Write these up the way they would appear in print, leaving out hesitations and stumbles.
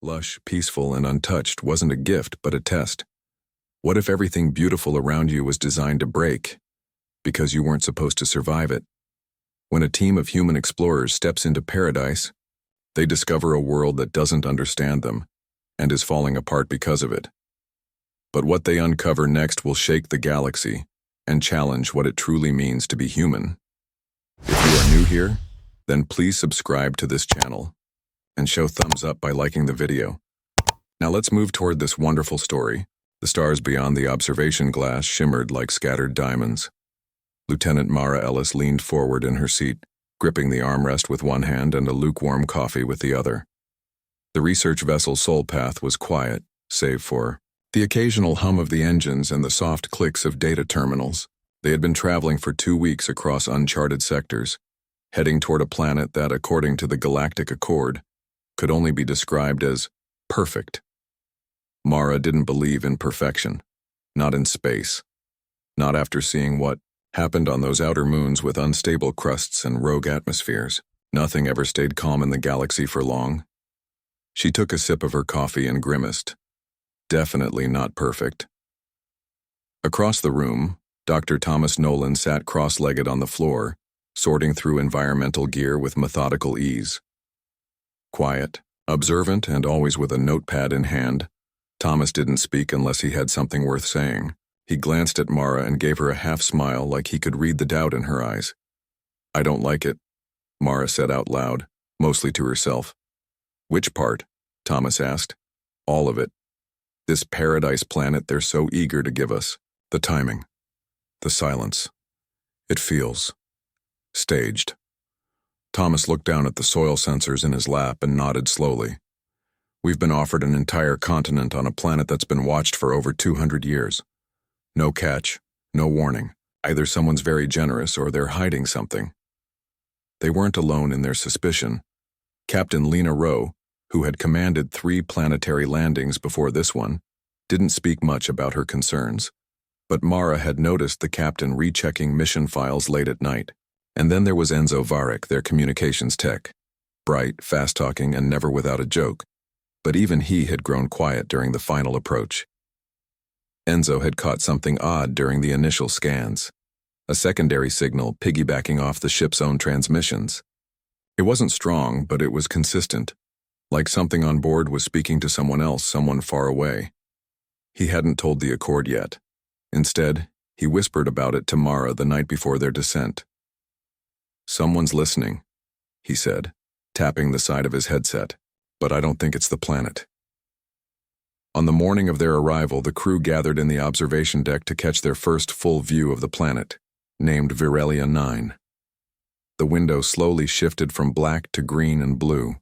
Lush, peaceful, and untouched wasn't a gift but a test. What if everything beautiful around you was designed to break because you weren't supposed to survive it? When a team of human explorers steps into paradise, they discover a world that doesn't understand them and is falling apart because of it. But what they uncover next will shake the galaxy and challenge what it truly means to be human. If you are new here, then please subscribe to this channel and show thumbs up by liking the video. Now let's move toward this wonderful story. The stars beyond the observation glass shimmered like scattered diamonds. Lieutenant Mara Ellis leaned forward in her seat, gripping the armrest with one hand and a lukewarm coffee with the other. The research vessel Soul Path was quiet, save for the occasional hum of the engines and the soft clicks of data terminals. They had been traveling for 2 weeks across uncharted sectors, heading toward a planet that, according to the Galactic Accord, could only be described as perfect. Mara didn't believe in perfection, not in space, not after seeing what happened on those outer moons with unstable crusts and rogue atmospheres. Nothing ever stayed calm in the galaxy for long. She took a sip of her coffee and grimaced. Definitely not perfect. Across the room, Dr. Thomas Nolan sat cross-legged on the floor, sorting through environmental gear with methodical ease. Quiet, observant, and always with a notepad in hand, Thomas didn't speak unless he had something worth saying. He glanced at Mara and gave her a half-smile like he could read the doubt in her eyes. "I don't like it," Mara said out loud, mostly to herself. "Which part?" Thomas asked. "All of it. This paradise planet they're so eager to give us. The timing. The silence. It feels staged." Thomas looked down at the soil sensors in his lap and nodded slowly. "We've been offered an entire continent on a planet that's been watched for over 200 years. No catch, no warning. Either someone's very generous or they're hiding something." They weren't alone in their suspicion. Captain Lena Rowe, who had commanded 3 planetary landings before this one, didn't speak much about her concerns. But Mara had noticed the captain rechecking mission files late at night. And then there was Enzo Varric, their communications tech. Bright, fast-talking, and never without a joke. But even he had grown quiet during the final approach. Enzo had caught something odd during the initial scans. A secondary signal piggybacking off the ship's own transmissions. It wasn't strong, but it was consistent. Like something on board was speaking to someone else, someone far away. He hadn't told the Accord yet. Instead, he whispered about it to Mara the night before their descent. "Someone's listening," he said, tapping the side of his headset, "but I don't think it's the planet." On the morning of their arrival, the crew gathered in the observation deck to catch their first full view of the planet, named Virelia 9. The window slowly shifted from black to green and blue.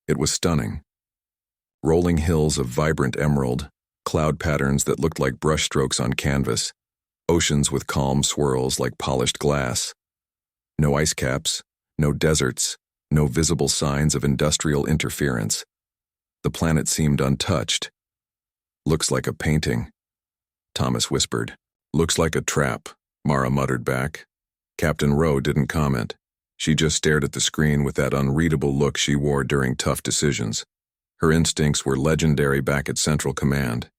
It was stunning. Rolling hills of vibrant emerald, cloud patterns that looked like brushstrokes on canvas, oceans with calm swirls like polished glass. No ice caps, no deserts, no visible signs of industrial interference. The planet seemed untouched. "Looks like a painting," Thomas whispered. "Looks like a trap," Mara muttered back. Captain Rowe didn't comment. She just stared at the screen with that unreadable look she wore during tough decisions. Her instincts were legendary back at Central Command.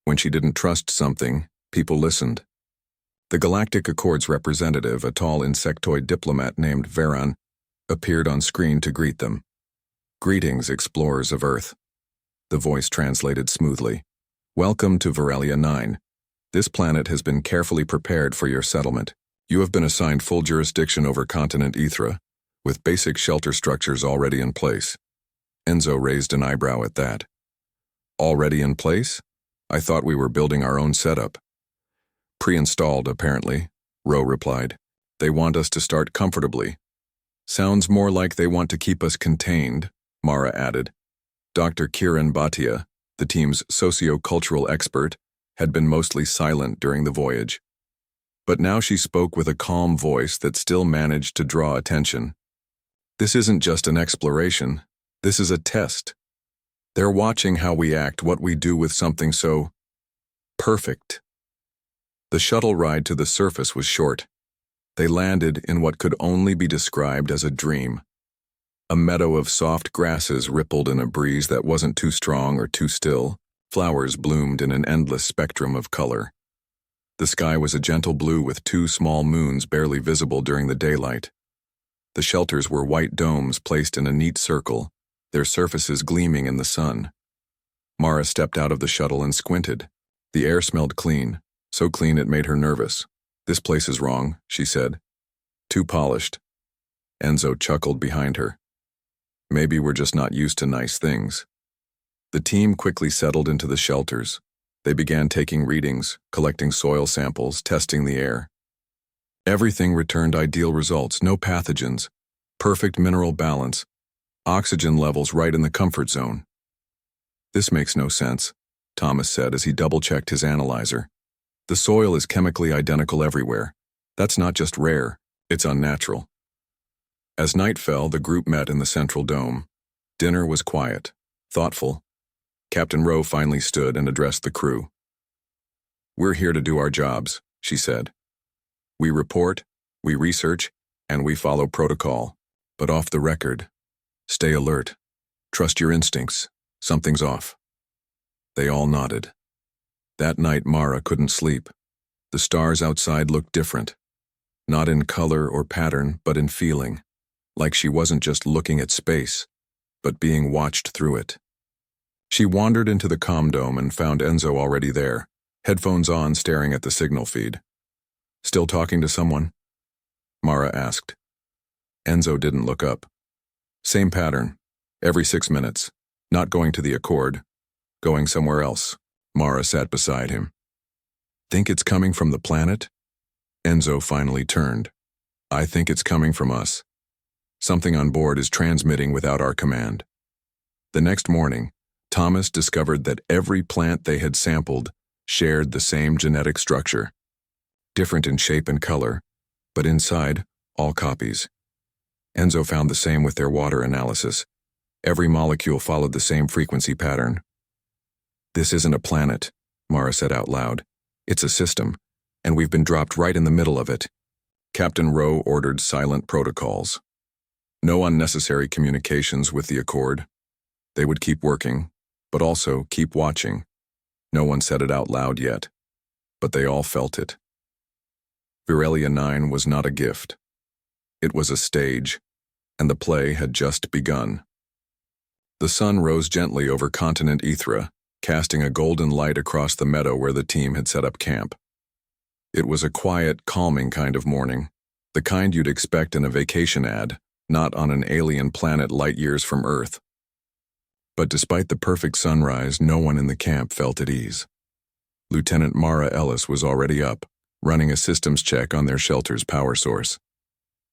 When she didn't trust something, people listened. The Galactic Accord's representative, a tall insectoid diplomat named Veran, appeared on screen to greet them. "Greetings, explorers of Earth," the voice translated smoothly. "Welcome to Virelia 9. This planet has been carefully prepared for your settlement. You have been assigned full jurisdiction over continent Ethra, with basic shelter structures already in place." Enzo raised an eyebrow at that. "Already in place? I thought we were building our own setup." "Pre-installed, apparently," Rowe replied. "They want us to start comfortably." "Sounds more like they want to keep us contained," Mara added. Dr. Kiran Bhatia, the team's socio-cultural expert, had been mostly silent during the voyage. But now she spoke with a calm voice that still managed to draw attention. "This isn't just an exploration. This is a test. They're watching how we act, what we do with something so perfect." The shuttle ride to the surface was short. They landed in what could only be described as a dream. A meadow of soft grasses rippled in a breeze that wasn't too strong or too still. Flowers bloomed in an endless spectrum of color. The sky was a gentle blue with 2 small moons barely visible during the daylight. The shelters were white domes placed in a neat circle, their surfaces gleaming in the sun. Mara stepped out of the shuttle and squinted. The air smelled clean, so clean it made her nervous. "This place is wrong," she said. "Too polished." Enzo chuckled behind her. "Maybe we're just not used to nice things." The team quickly settled into the shelters. They began taking readings, collecting soil samples, testing the air. Everything returned ideal results, no pathogens, perfect mineral balance, oxygen levels right in the comfort zone. "This makes no sense," Thomas said as he double-checked his analyzer. "The soil is chemically identical everywhere. That's not just rare, it's unnatural." As night fell, the group met in the central dome. Dinner was quiet, thoughtful. Captain Rowe finally stood and addressed the crew. "We're here to do our jobs," she said. "We report, we research, and we follow protocol. But off the record, stay alert. Trust your instincts. Something's off." They all nodded. That night Mara couldn't sleep. The stars outside looked different. Not in color or pattern, but in feeling. Like she wasn't just looking at space, but being watched through it. She wandered into the comm dome and found Enzo already there, headphones on, staring at the signal feed. "Still talking to someone?" Mara asked. Enzo didn't look up. "Same pattern. Every 6 minutes. Not going to the Accord. Going somewhere else." Mara sat beside him. "Think it's coming from the planet?" Enzo finally turned. "I think it's coming from us. Something on board is transmitting without our command." The next morning, Thomas discovered that every plant they had sampled shared the same genetic structure. Different in shape and color, but inside, all copies. Enzo found the same with their water analysis. Every molecule followed the same frequency pattern. "This isn't a planet," Mara said out loud. "It's a system, and we've been dropped right in the middle of it." Captain Rowe ordered silent protocols. No unnecessary communications with the Accord. They would keep working, but also keep watching. No one said it out loud yet, but they all felt it. Virelia 9 was not a gift. It was a stage, and the play had just begun. The sun rose gently over continent Ithra, casting a golden light across the meadow where the team had set up camp. It was a quiet, calming kind of morning, the kind you'd expect in a vacation ad, not on an alien planet light years from Earth. But despite the perfect sunrise, no one in the camp felt at ease. Lieutenant Mara Ellis was already up, running a systems check on their shelter's power source.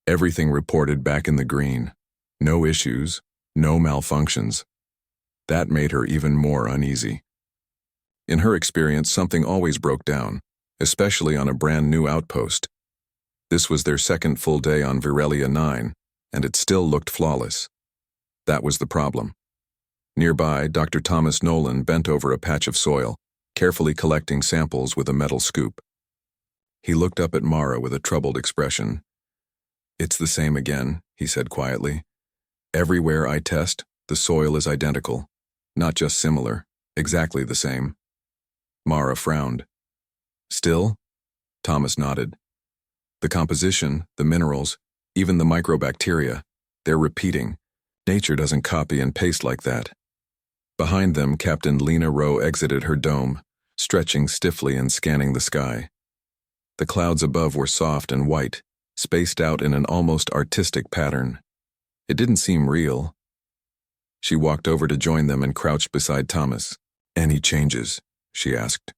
Everything reported back in the green. No issues, no malfunctions. That made her even more uneasy. In her experience, something always broke down, especially on a brand new outpost. This was their second full day on Virelia 9, and it still looked flawless. That was the problem. Nearby, Dr. Thomas Nolan bent over a patch of soil, carefully collecting samples with a metal scoop. He looked up at Mara with a troubled expression. "It's the same again," he said quietly. "Everywhere I test, the soil is identical. Not just similar, exactly the same." Mara frowned. "Still?" Thomas nodded. "The composition, the minerals, even the microbacteria, they're repeating. Nature doesn't copy and paste like that." Behind them, Captain Lena Rowe exited her dome, stretching stiffly and scanning the sky. The clouds above were soft and white, spaced out in an almost artistic pattern. It didn't seem real. She walked over to join them and crouched beside Thomas. "Any changes?" she asked.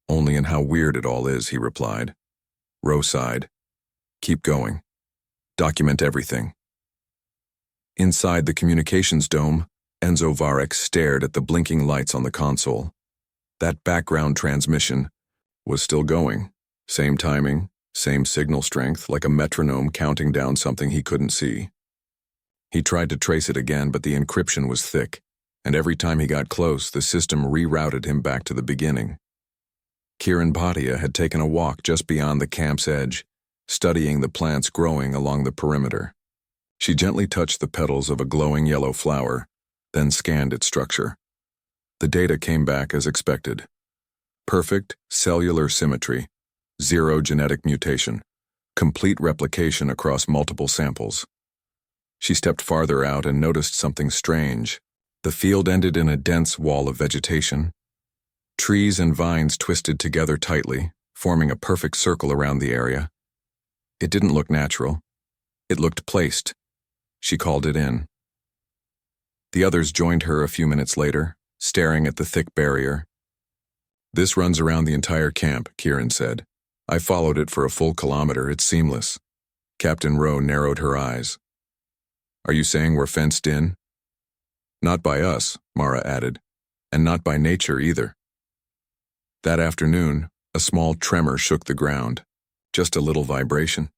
"Only in how weird it all is," he replied. Rowe sighed. "Keep going. Document everything." Inside the communications dome, Enzo Varek stared at the blinking lights on the console. That background transmission was still going. Same timing, same signal strength, like a metronome counting down something he couldn't see. He tried to trace it again, but the encryption was thick, and every time he got close, the system rerouted him back to the beginning. Kiran Bhatia had taken a walk just beyond the camp's edge, studying the plants growing along the perimeter. She gently touched the petals of a glowing yellow flower, then scanned its structure. The data came back as expected. Perfect cellular symmetry, zero genetic mutation, complete replication across multiple samples. She stepped farther out and noticed something strange. The field ended in a dense wall of vegetation. Trees and vines twisted together tightly, forming a perfect circle around the area. It didn't look natural. It looked placed. She called it in. The others joined her a few minutes later, staring at the thick barrier. "This runs around the entire camp," Kieran said. "I followed it for a full kilometer. It's seamless." Captain Rowe narrowed her eyes. "Are you saying we're fenced in?" "Not by us," Mara added, "and not by nature either." That afternoon, a small tremor shook the ground. Just a little vibration,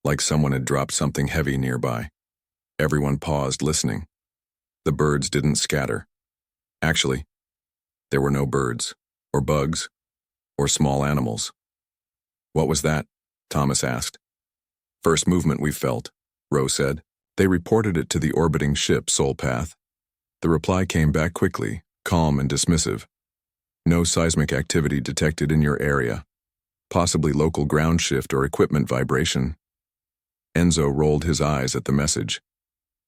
like someone had dropped something heavy nearby. Everyone paused, listening. The birds didn't scatter. Actually, there were no birds, or bugs, or small animals. "What was that?" Thomas asked. "First movement we felt," Rowe said. They reported it to the orbiting ship, Soul Path. The reply came back quickly, calm and dismissive. "No seismic activity detected in your area. Possibly local ground shift or equipment vibration." Enzo rolled his eyes at the message.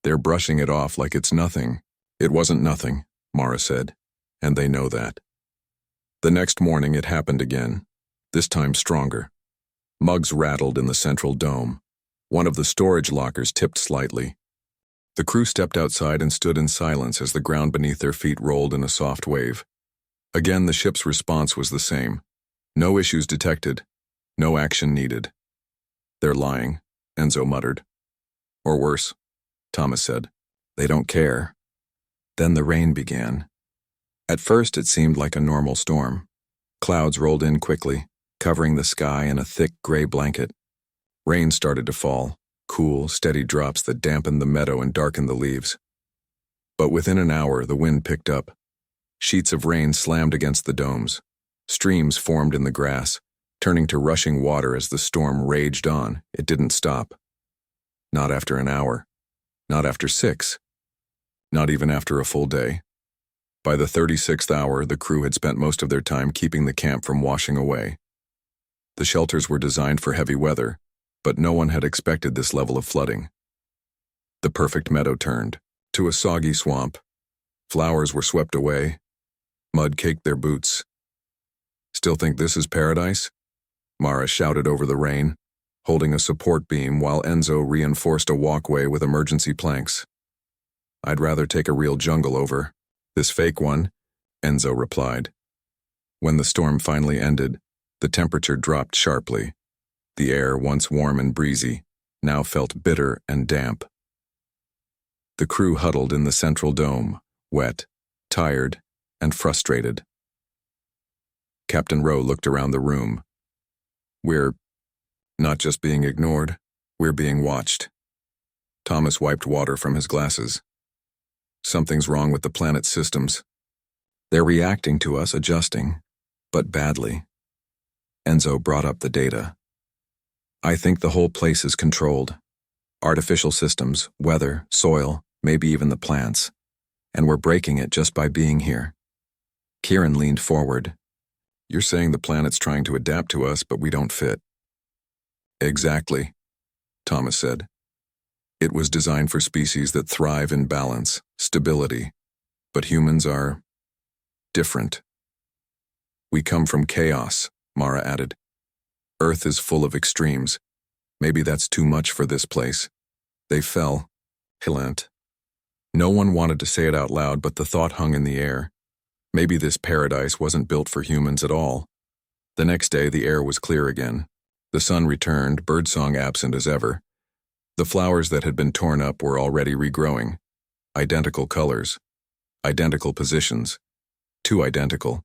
"They're brushing it off like it's nothing." "It wasn't nothing," Mara said, "and they know that." The next morning it happened again, this time stronger. Mugs rattled in the central dome. One of the storage lockers tipped slightly. The crew stepped outside and stood in silence as the ground beneath their feet rolled in a soft wave. Again, the ship's response was the same. No issues detected. No action needed. "They're lying," Enzo muttered. "Or worse," Thomas said. "They don't care." Then the rain began. At first it seemed like a normal storm. Clouds rolled in quickly, covering the sky in a thick gray blanket. Rain started to fall, cool, steady drops that dampened the meadow and darkened the leaves. But within an hour, the wind picked up. Sheets of rain slammed against the domes. Streams formed in the grass, turning to rushing water as the storm raged on. It didn't stop. Not after an hour. Not after 6. Not even after a full day. By the 36th hour, the crew had spent most of their time keeping the camp from washing away. The shelters were designed for heavy weather, but no one had expected this level of flooding. The perfect meadow turned to a soggy swamp. Flowers were swept away. Mud caked their boots. "Still think this is paradise?" Mara shouted over the rain, holding a support beam while Enzo reinforced a walkway with emergency planks. "I'd rather take a real jungle over this fake one," Enzo replied. When the storm finally ended, the temperature dropped sharply. The air, once warm and breezy, now felt bitter and damp. The crew huddled in the central dome, wet, tired, and frustrated. Captain Rowe looked around the room. "We're not just being ignored, we're being watched." Thomas wiped water from his glasses. "Something's wrong with the planet's systems. They're reacting to us, adjusting, but badly." Enzo brought up the data. "I think the whole place is controlled. Artificial systems, weather, soil, maybe even the plants. And we're breaking it just by being here." Kieran leaned forward. "You're saying the planet's trying to adapt to us, but we don't fit." "Exactly," Thomas said. "It was designed for species that thrive in balance, stability. But humans are different. We come from chaos," Mara added. "Earth is full of extremes. Maybe that's too much for this place. They fell. Hilant." No one wanted to say it out loud, but the thought hung in the air. Maybe this paradise wasn't built for humans at all. The next day, the air was clear again. The sun returned, birdsong absent as ever. The flowers that had been torn up were already regrowing. Identical colors. Identical positions. Too identical.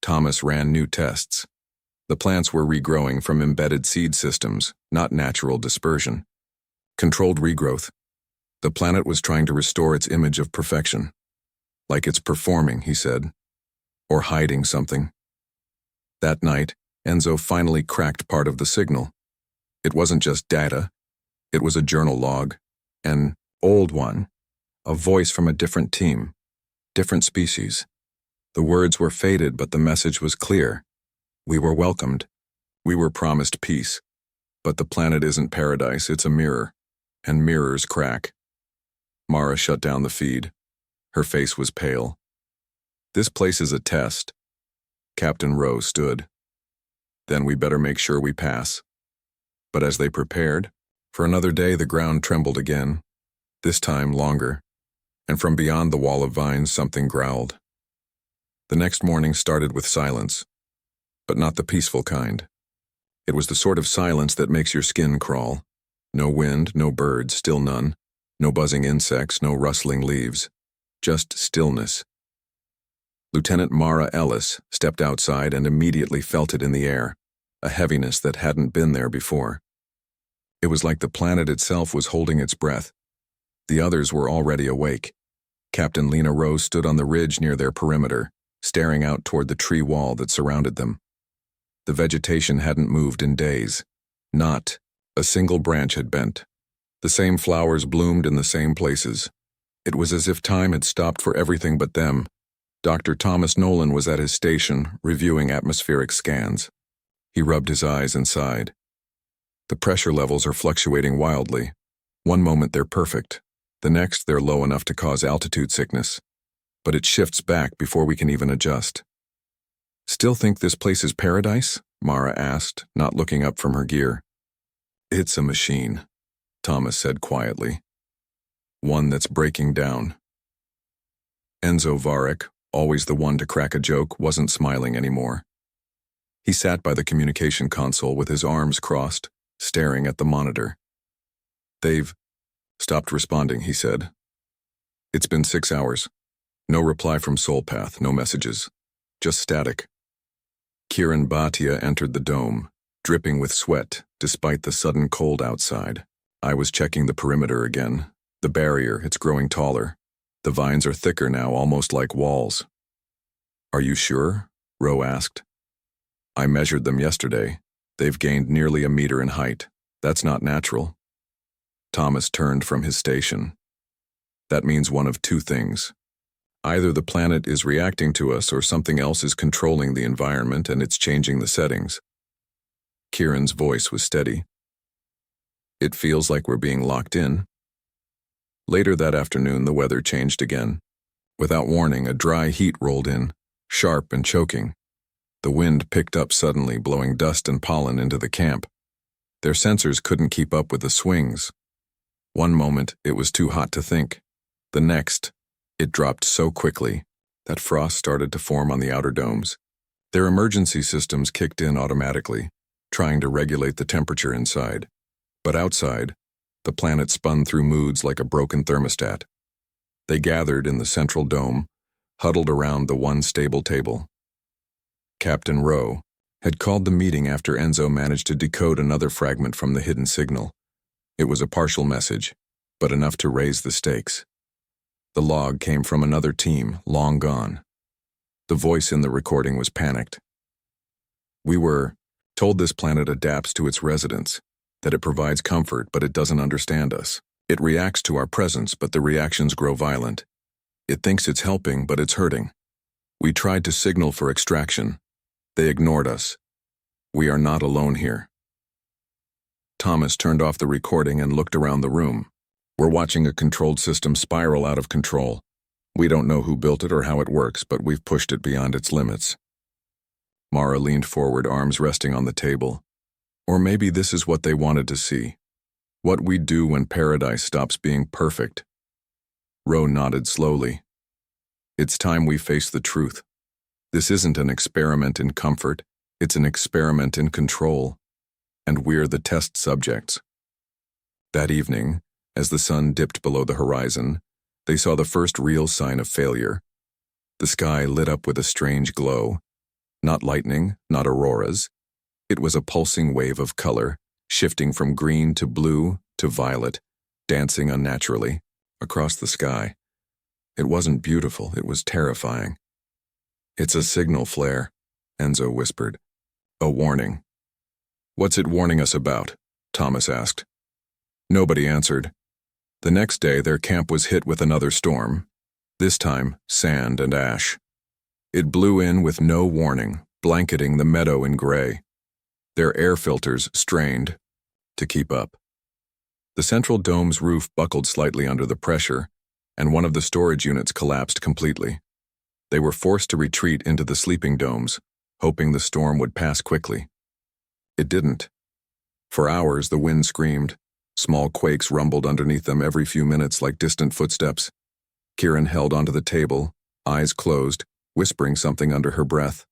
Thomas ran new tests. The plants were regrowing from embedded seed systems, not natural dispersion. Controlled regrowth. The planet was trying to restore its image of perfection. Like it's performing, he said. Or hiding something. That night, Enzo finally cracked part of the signal. It wasn't just data. It was a journal log. An old one, a voice from a different team, different species. The words were faded, but the message was clear. We were welcomed. We were promised peace. But the planet isn't paradise, it's a mirror. And mirrors crack. Mara shut down the feed. Her face was pale. This place is a test. Captain Rowe stood. Then we better make sure we pass. But as they prepared, for another day the ground trembled again, this time longer, and from beyond the wall of vines something growled. The next morning started with silence, but not the peaceful kind. It was the sort of silence that makes your skin crawl. No wind, no birds, still none. No buzzing insects, no rustling leaves. Just stillness. Lieutenant Mara Ellis stepped outside and immediately felt it in the air, a heaviness that hadn't been there before. It was like the planet itself was holding its breath. The others were already awake. Captain Lena Rose stood on the ridge near their perimeter, staring out toward the tree wall that surrounded them. The vegetation hadn't moved in days. Not a single branch had bent. The same flowers bloomed in the same places. It was as if time had stopped for everything but them. Dr. Thomas Nolan was at his station, reviewing atmospheric scans. He rubbed his eyes and sighed. The pressure levels are fluctuating wildly. One moment they're perfect. The next they're low enough to cause altitude sickness. But it shifts back before we can even adjust. Still think this place is paradise? Mara asked, not looking up from her gear. It's a machine, Thomas said quietly. One that's breaking down. Enzo Varek, always the one to crack a joke, wasn't smiling anymore. He sat by the communication console with his arms crossed, staring at the monitor. They've stopped responding, he said. It's been 6 hours. No reply from Soulpath, no messages. Just static. Kiran Bhatia entered the dome, dripping with sweat, despite the sudden cold outside. I was checking the perimeter again. The barrier, it's growing taller. The vines are thicker now, almost like walls. Are you sure? Rowe asked. I measured them yesterday. They've gained nearly 1 meter in height. That's not natural. Thomas turned from his station. That means one of two things. Either the planet is reacting to us or something else is controlling the environment and it's changing the settings. Kieran's voice was steady. It feels like we're being locked in. Later that afternoon, the weather changed again. Without warning, a dry heat rolled in, sharp and choking. The wind picked up suddenly, blowing dust and pollen into the camp. Their sensors couldn't keep up with the swings. One moment, it was too hot to think. The next, it dropped so quickly that frost started to form on the outer domes. Their emergency systems kicked in automatically, trying to regulate the temperature inside. But outside, the planet spun through moods like a broken thermostat. They gathered in the central dome, huddled around the one stable table. Captain Rowe had called the meeting after Enzo managed to decode another fragment from the hidden signal. It was a partial message, but enough to raise the stakes. The log came from another team, long gone. The voice in the recording was panicked. We were told this planet adapts to its residents, that it provides comfort, but it doesn't understand us. It reacts to our presence, but the reactions grow violent. It thinks it's helping, but it's hurting. We tried to signal for extraction. They ignored us. We are not alone here. Thomas turned off the recording and looked around the room. We're watching a controlled system spiral out of control. We don't know who built it or how it works, but we've pushed it beyond its limits. Mara leaned forward, arms resting on the table. Or maybe this is what they wanted to see. What we do when paradise stops being perfect. Rowe nodded slowly. It's time we face the truth. This isn't an experiment in comfort. It's an experiment in control. And we're the test subjects. That evening, as the sun dipped below the horizon, they saw the first real sign of failure. The sky lit up with a strange glow. Not lightning, not auroras. It was a pulsing wave of color, shifting from green to blue to violet, dancing unnaturally across the sky. It wasn't beautiful, it was terrifying. It's a signal flare, Enzo whispered. A warning. What's it warning us about? Thomas asked. Nobody answered. The next day, their camp was hit with another storm. This time, sand and ash. It blew in with no warning, blanketing the meadow in gray. Their air filters strained to keep up. The central dome's roof buckled slightly under the pressure, and one of the storage units collapsed completely. They were forced to retreat into the sleeping domes, hoping the storm would pass quickly. It didn't. For hours, the wind screamed. Small quakes rumbled underneath them every few minutes like distant footsteps. Kieran held onto the table, eyes closed, whispering something under her breath.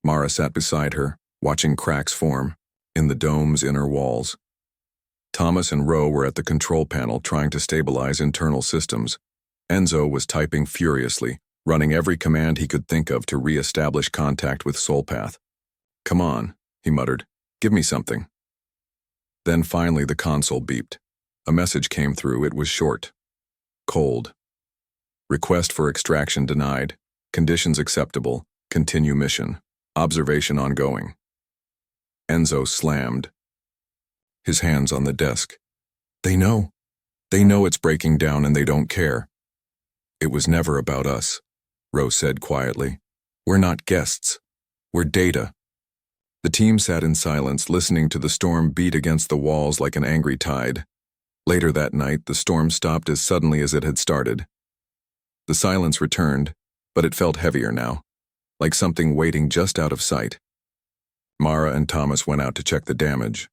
Mara sat beside her, watching cracks form in the dome's inner walls. Thomas and Ro were at the control panel trying to stabilize internal systems. Enzo was typing furiously, running every command he could think of to re-establish contact with Soulpath. "Come on," he muttered. "Give me something." Then finally the console beeped. A message came through. It was short. Cold. Request for extraction denied. Conditions acceptable. Continue mission. Observation ongoing. Enzo slammed, his hands on the desk. They know. They know it's breaking down and they don't care. "It was never about us," Rose said quietly. "We're not guests. We're data." The team sat in silence, listening to the storm beat against the walls like an angry tide. Later that night, the storm stopped as suddenly as it had started. The silence returned, but it felt heavier now, like something waiting just out of sight. Mara and Thomas went out to check the damage.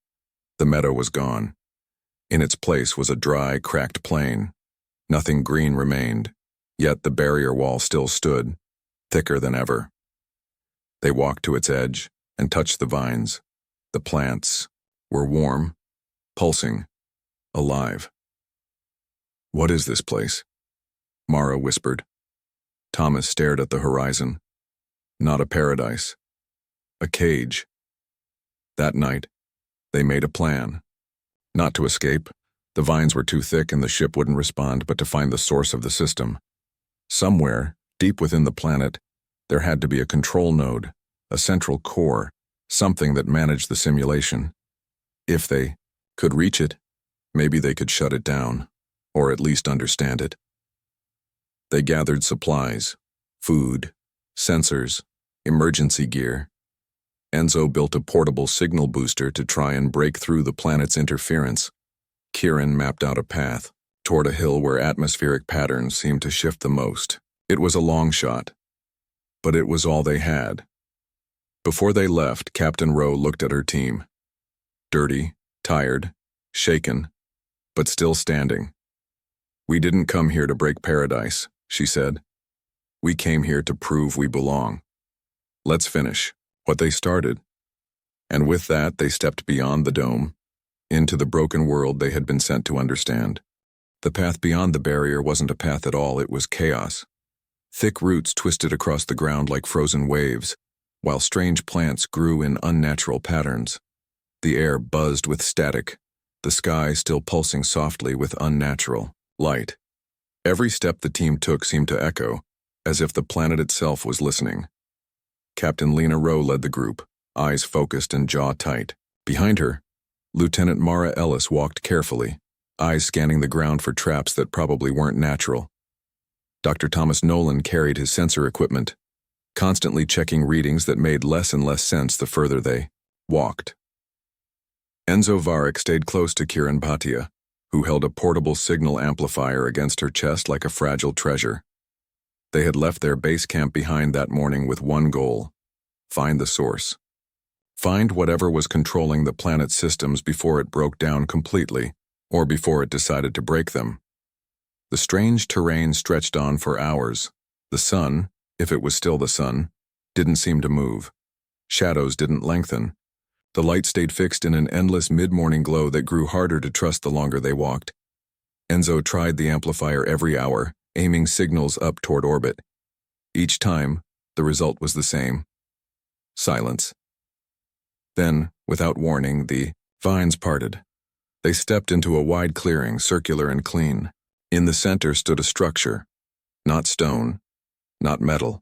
The meadow was gone. In its place was a dry, cracked plain. Nothing green remained, yet the barrier wall still stood, thicker than ever. They walked to its edge and touched the vines. The plants were warm, pulsing, alive. "What is this place?" Mara whispered. Thomas stared at the horizon. Not a paradise. A cage. That night, they made a plan. Not to escape. The vines were too thick and the ship wouldn't respond, but to find the source of the system. Somewhere, deep within the planet, there had to be a control node, a central core, something that managed the simulation. If they could reach it, maybe they could shut it down, or at least understand it. They gathered supplies, food, sensors, emergency gear. Enzo built a portable signal booster to try and break through the planet's interference. Kieran mapped out a path toward a hill where atmospheric patterns seemed to shift the most. It was a long shot, but it was all they had. Before they left, Captain Rowe looked at her team. Dirty, tired, shaken, but still standing. "We didn't come here to break paradise," she said. "We came here to prove we belong. Let's finish what they started." And with that, they stepped beyond the dome, into the broken world they had been sent to understand. The path beyond the barrier wasn't a path at all, it was chaos. Thick roots twisted across the ground like frozen waves, while strange plants grew in unnatural patterns. The air buzzed with static, the sky still pulsing softly with unnatural light. Every step the team took seemed to echo, as if the planet itself was listening. Captain Lena Rowe led the group, eyes focused and jaw tight. Behind her, Lieutenant Mara Ellis walked carefully, eyes scanning the ground for traps that probably weren't natural. Dr. Thomas Nolan carried his sensor equipment, constantly checking readings that made less and less sense the further they walked. Enzo Varick stayed close to Kieran Bhatia, who held a portable signal amplifier against her chest like a fragile treasure. They had left their base camp behind that morning with one goal: find the source. Find whatever was controlling the planet's systems before it broke down completely, or before it decided to break them. The strange terrain stretched on for hours. The sun, if it was still the sun, didn't seem to move. Shadows didn't lengthen. The light stayed fixed in an endless mid-morning glow that grew harder to trust the longer they walked. Enzo tried the amplifier every hour, aiming signals up toward orbit. Each time, the result was the same: silence. Then, without warning, the vines parted. They stepped into a wide clearing, circular and clean. In the center stood a structure. Not stone, not metal.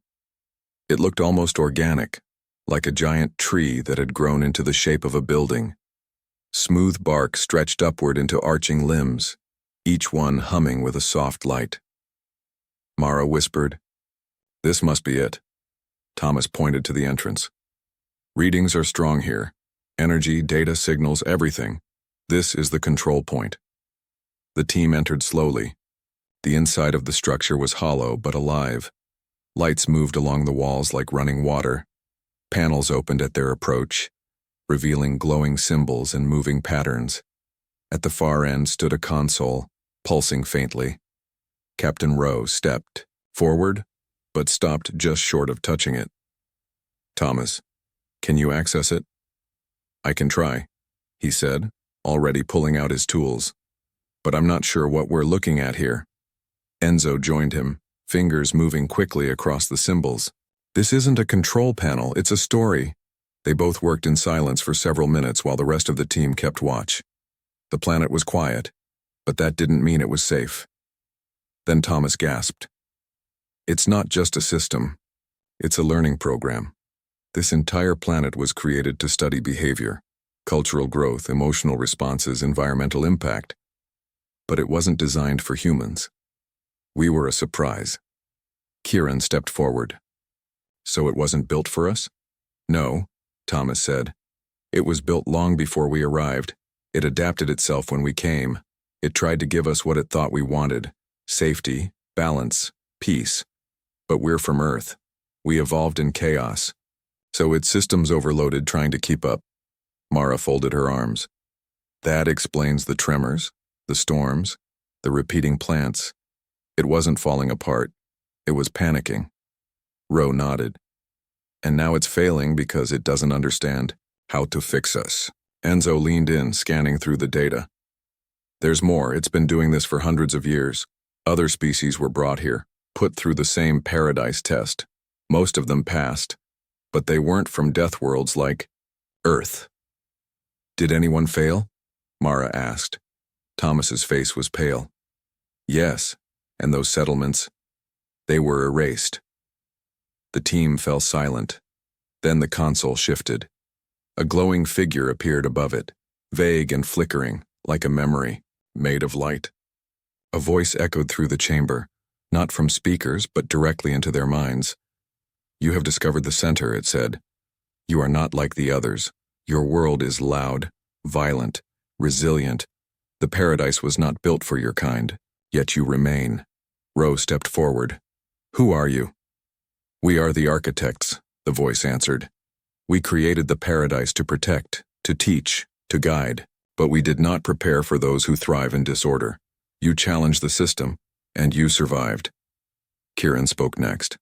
It looked almost organic, like a giant tree that had grown into the shape of a building. Smooth bark stretched upward into arching limbs. each one humming with a soft light. Mara whispered, "This must be it." Thomas pointed to the entrance. "Readings are strong here. Energy, data, signals, everything. This is the control point." The team entered slowly. The inside of the structure was hollow but alive. Lights moved along the walls like running water. Panels opened at their approach, revealing glowing symbols and moving patterns. At the far end stood a console, pulsing faintly. Captain Rowe stepped forward, but stopped just short of touching it. "Thomas, can you access it?" "I can try," he said, already pulling out his tools. "But I'm not sure what we're looking at here." Enzo joined him, fingers moving quickly across the symbols. "This isn't a control panel, it's a story." They both worked in silence for several minutes while the rest of the team kept watch. The planet was quiet, but that didn't mean it was safe. Then Thomas gasped. "It's not just a system. It's a learning program. This entire planet was created to study behavior, cultural growth, emotional responses, environmental impact. But it wasn't designed for humans. We were a surprise." Kieran stepped forward. "So it wasn't built for us?" "No," Thomas said. "It was built long before we arrived. It adapted itself when we came. It tried to give us what it thought we wanted: safety, balance, peace. But we're from Earth. We evolved in chaos. So its systems overloaded trying to keep up." Mara folded her arms. "That explains the tremors, the storms, the repeating plants. It wasn't falling apart. It was panicking." Rowe nodded. "And now it's failing because it doesn't understand how to fix us." Enzo leaned in, scanning through the data. "There's more. It's been doing this for hundreds of years. Other species were brought here, put through the same paradise test. Most of them passed, but they weren't from death worlds like Earth." "Did anyone fail?" Mara asked. Thomas's face was pale. "Yes, and those settlements, they were erased." The team fell silent. Then the console shifted. A glowing figure appeared above it, vague and flickering, like a memory, made of light. A voice echoed through the chamber, not from speakers, but directly into their minds. "You have discovered the center," it said. "You are not like the others. Your world is loud, violent, resilient. The paradise was not built for your kind, yet you remain." Rowe stepped forward. "Who are you?" "We are the architects," the voice answered. "We created the paradise to protect, to teach, to guide, but we did not prepare for those who thrive in disorder. You challenged the system, and you survived." Kieran spoke next.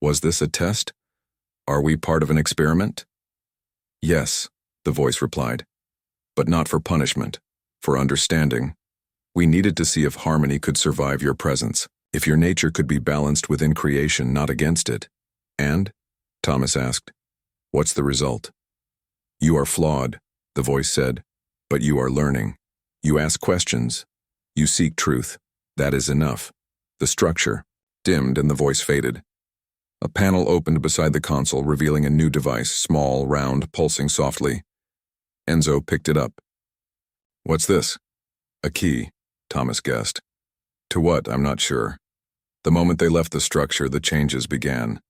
"Was this a test? Are we part of an experiment?" "Yes," the voice replied. "But not for punishment, for understanding. We needed to see if harmony could survive your presence, if your nature could be balanced within creation, not against it." "And?" Thomas asked. "What's the result?" "You are flawed," the voice said, "but you are learning. You ask questions. You seek truth. That is enough." The structure dimmed and the voice faded. A panel opened beside the console, revealing a new device, small, round, pulsing softly. Enzo picked it up. "What's this?" "A key," Thomas guessed. "To what, I'm not sure." The moment they left the structure, the changes began.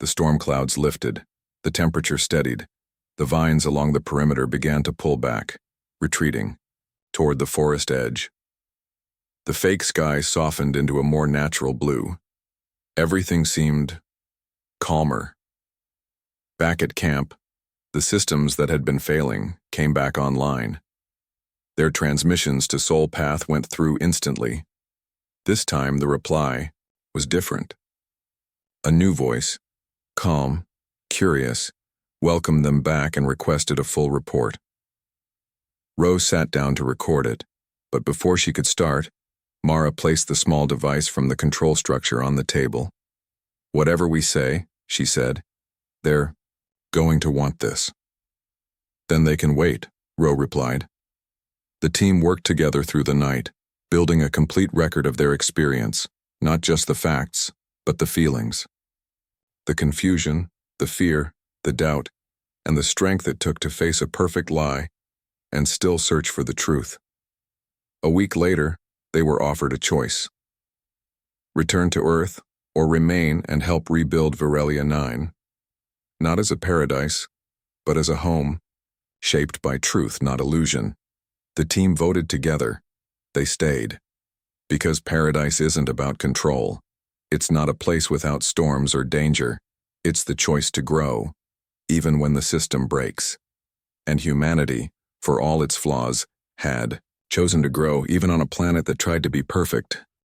The storm clouds lifted. The temperature steadied. The vines along the perimeter began to pull back, retreating, toward the forest edge. The fake sky softened into a more natural blue. Everything seemed calmer. Back at camp, the systems that had been failing came back online. Their transmissions to Soul Path went through instantly. This time the reply was different. A new voice, calm, curious, welcomed them back and requested a full report. Rose sat down to record it, but before she could start, Mara placed the small device from the control structure on the table. "Whatever we say," she said, "they're going to want this." "Then they can wait," Rowe replied. The team worked together through the night, building a complete record of their experience, not just the facts, but the feelings. The confusion, the fear, the doubt, and the strength it took to face a perfect lie and still search for the truth. A week later, They were offered a choice: return to Earth or remain and help rebuild Virelia 9, not as a paradise, but as a home, shaped by truth, not illusion. The team voted together. They stayed. Because paradise isn't about control. It's not a place without storms or danger. It's the choice to grow, even when the system breaks. And humanity, for all its flaws, had chosen to grow even on a planet that tried to be perfect.